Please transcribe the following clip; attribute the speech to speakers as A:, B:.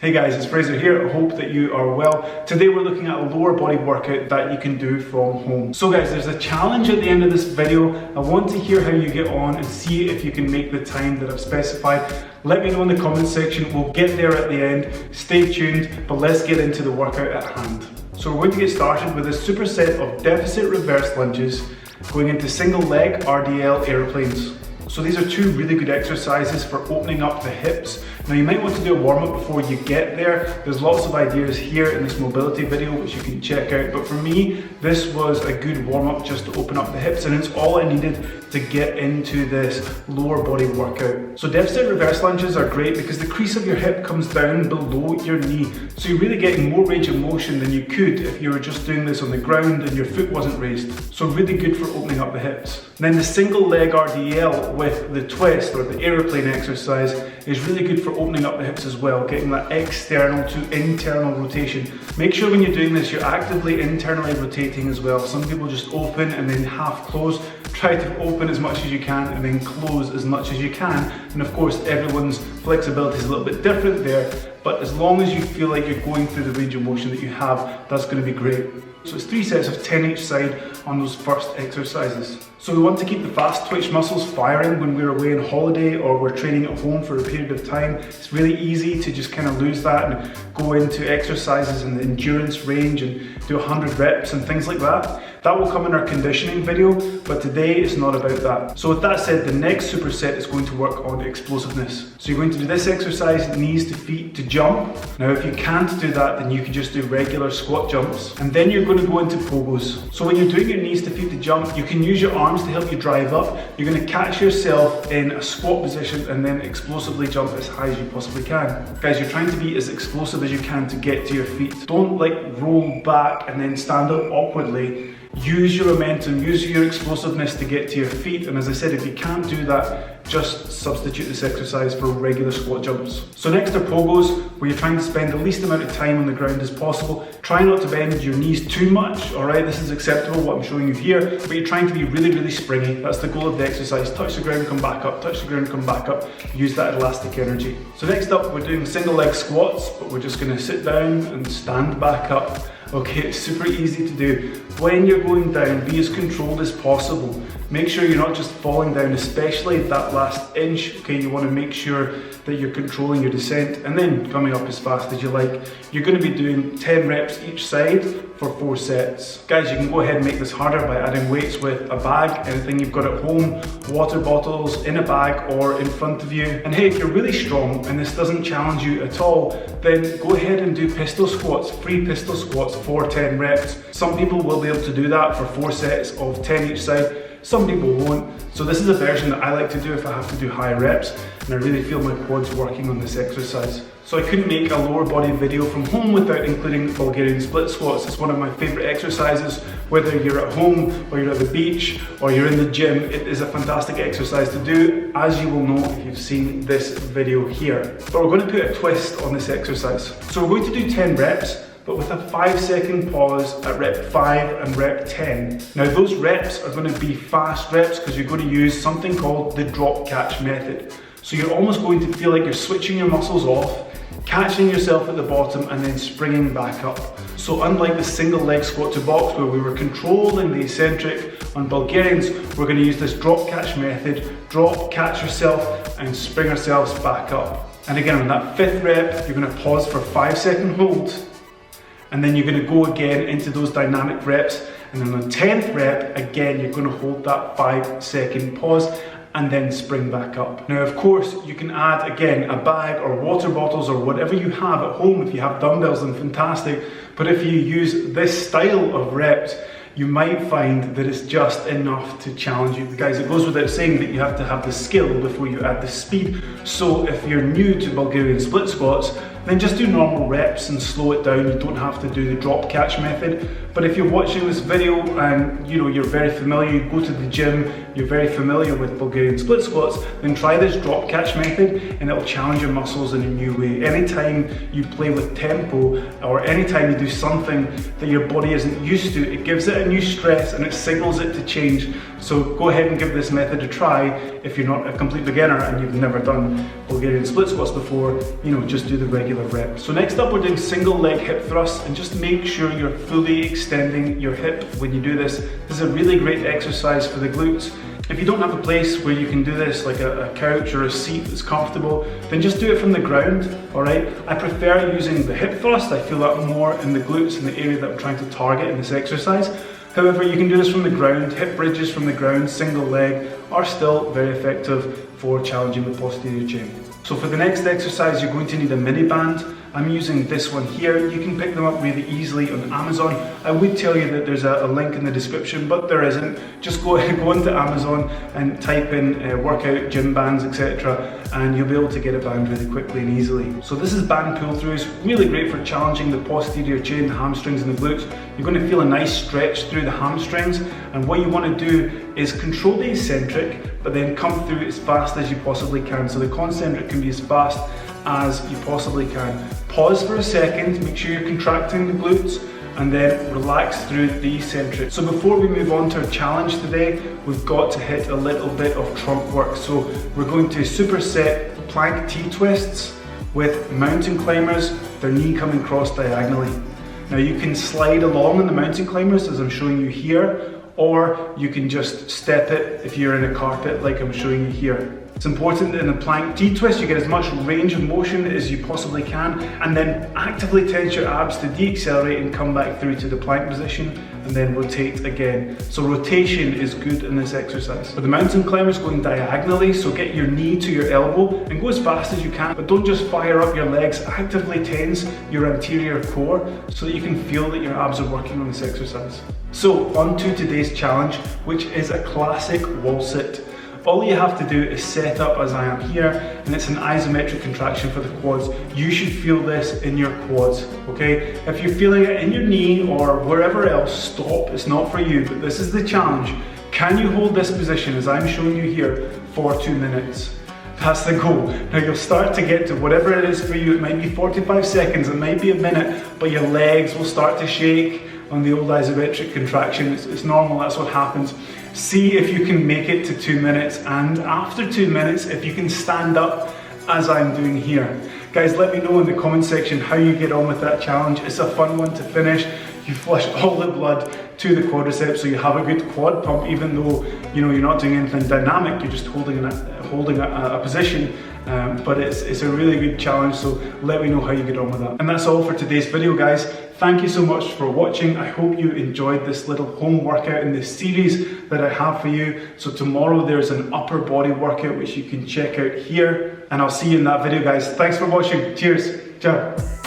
A: Hey guys, it's Fraser here. I hope that you are well. Today we're looking at a lower body workout that you can do from home. So guys, there's a challenge at the end of this video. I want to hear how you get on and see if you can make the time that I've specified. Let me know in the comments section. We'll get there at the end. Stay tuned, but let's get into the workout at hand. So we're going to get started with a superset of deficit reverse lunges going into single leg RDL aeroplanes. So these are two really good exercises for opening up the hips. Now you might want to do a warm-up before you get there. There's lots of ideas here in this mobility video which you can check out, but for me this was a good warm-up just to open up the hips, and it's all I needed to get into this lower body workout. So deficit reverse lunges are great because the crease of your hip comes down below your knee, so you're really getting more range of motion than you could if you were just doing this on the ground and your foot wasn't raised. So really good for opening up the hips. And then the single leg RDL with the twist or the aeroplane exercise is really good for opening up the hips as well, getting that external to internal rotation. Make sure when you're doing this you're actively internally rotating as well. Some people just open and then half close. Try to open as much as you can and then close as much as you can. And of course everyone's flexibility is a little bit different there, but as long as you feel like you're going through the range of motion that you have, that's going to be great. So it's 3 sets of 10 each side on those first exercises. So we want to keep the fast twitch muscles firing when we're away on holiday or we're training at home for a period of time. It's really easy to just kind of lose that and go into exercises in the endurance range and do 100 reps and things like that. That will come in our conditioning video, but today it's not about that. So with that said, the next superset is going to work on explosiveness. So you're going to do this exercise, knees to feet to jump. Now if you can't do that, then you can just do regular squat jumps. And then you're going to go into pogos. So when you're doing your knees to feet to jump, you can use your arms to help you drive up. You're going to catch yourself in a squat position and then explosively jump as high as you possibly can. Guys, you're trying to be as explosive as you can to get to your feet. Don't like roll back and then stand up awkwardly. Use your momentum, use your explosiveness to get to your feet, and as I said, if you can't do that, just substitute this exercise for regular squat jumps. So next are pogos, where you're trying to spend the least amount of time on the ground as possible. Try not to bend your knees too much, alright? This is acceptable, what I'm showing you here, but you're trying to be really, really springy. That's the goal of the exercise. Touch the ground, come back up, touch the ground, come back up. Use that elastic energy. So next up, we're doing single leg squats, but we're just gonna sit down and stand back up. Okay, it's super easy to do. When you're going down, be as controlled as possible. Make sure you're not just falling down, especially that last inch. Okay, you want to make sure that you're controlling your descent and then coming up as fast as you like. You're going to be doing 10 reps each side for 4 sets. Guys, you can go ahead and make this harder by adding weights with a bag, anything you've got at home, water bottles in a bag or in front of you. And hey, if you're really strong and this doesn't challenge you at all, then go ahead and do pistol squats, free pistol squats for 10 reps. Some people will be able to do that for 4 sets of 10 each side. Some people won't. So this is a version that I like to do if I have to do high reps and I really feel my quads working on this exercise. So I couldn't make a lower body video from home without including Bulgarian split squats. It's one of my favorite exercises, whether you're at home or you're at the beach or you're in the gym. It is a fantastic exercise to do, as you will know if you've seen this video here. But we're going to put a twist on this exercise. So we're going to do 10 reps, but with a 5-second pause at rep 5 and rep 10. Now those reps are going to be fast reps because you're going to use something called the drop catch method. So you're almost going to feel like you're switching your muscles off, catching yourself at the bottom and then springing back up. So unlike the single leg squat to box where we were controlling the eccentric, on Bulgarians we're going to use this drop catch method, drop, catch yourself and spring ourselves back up. And again on that 5th rep you're going to pause for 5-second hold, and then you're going to go again into those dynamic reps, and then on the 10th rep again you're going to hold that 5-second pause and then spring back up. Now of course you can add again a bag or water bottles or whatever you have at home. If you have dumbbells then fantastic, but if you use this style of reps you might find that it's just enough to challenge you. Guys, it goes without saying that you have to have the skill before you add the speed. So if you're new to Bulgarian split squats, then just do normal reps and slow it down. You don't have to do the drop catch method. But if you're watching this video and you're very familiar, you go to the gym, you're very familiar with Bulgarian split squats, then try this drop catch method and it'll challenge your muscles in a new way. Anytime you play with tempo or anytime you do something that your body isn't used to, it gives it a new stress and it signals it to change. So go ahead and give this method a try if you're not a complete beginner and you've never done Bulgarian split squats before. Just do the regular rep. So next up, we're doing single leg hip thrusts, and just make sure you're fully extending your hip when you do this. This is a really great exercise for the glutes. If you don't have a place where you can do this, like a couch or a seat that's comfortable, then just do it from the ground, all right? I prefer using the hip thrust. I feel that more in the glutes, in the area that I'm trying to target in this exercise. However, you can do this from the ground. Hip bridges from the ground, single leg, are still very effective for challenging the posterior chain. So for the next exercise, you're going to need a mini band. I'm using this one here. You can pick them up really easily on Amazon. I would tell you that there's a link in the description, but there isn't. Just go onto Amazon and type in workout, gym bands, etc. and you'll be able to get a band really quickly and easily. So this is band pull throughs, really great for challenging the posterior chain, the hamstrings and the glutes. You're going to feel a nice stretch through the hamstrings, and what you want to do is control the eccentric, but then come through as fast as you possibly can. So the concentric can be as fast as you possibly can. Pause for a second, make sure you're contracting the glutes, and then relax through the eccentric. So before we move on to our challenge today, we've got to hit a little bit of trunk work. So we're going to superset plank T-twists with mountain climbers, their knee coming cross diagonally. Now you can slide along in the mountain climbers as I'm showing you here, or you can just step it if you're in a carpet like I'm showing you here. It's important that in the plank T-twist you get as much range of motion as you possibly can, and then actively tense your abs to de-accelerate and come back through to the plank position, and then rotate again. So rotation is good in this exercise. For the mountain climbers, going diagonally, so get your knee to your elbow and go as fast as you can, but don't just fire up your legs, actively tense your anterior core so that you can feel that your abs are working on this exercise. So on to today's challenge, which is a classic wall sit. All you have to do is set up as I am here, and it's an isometric contraction for the quads. You should feel this in your quads, okay? If you're feeling it in your knee or wherever else, stop, it's not for you, but this is the challenge. Can you hold this position as I'm showing you here for 2 minutes? That's the goal. Now you'll start to get to whatever it is for you. It might be 45 seconds, it might be a minute, but your legs will start to shake on the old isometric contraction. It's normal, that's what happens. See if you can make it to 2 minutes, and after 2 minutes, if you can stand up as I'm doing here. Guys, let me know in the comment section how you get on with that challenge. It's a fun one to finish. You flush all the blood to the quadriceps, so you have a good quad pump, even though you're not doing anything dynamic, you're just holding a position. But it's a really good challenge, so let me know how you get on with that. And that's all for today's video, guys. Thank you so much for watching. I hope you enjoyed this little home workout in this series that I have for you. So tomorrow there's an upper body workout which you can check out here, and I'll see you in that video, guys. Thanks for watching. Cheers. Ciao.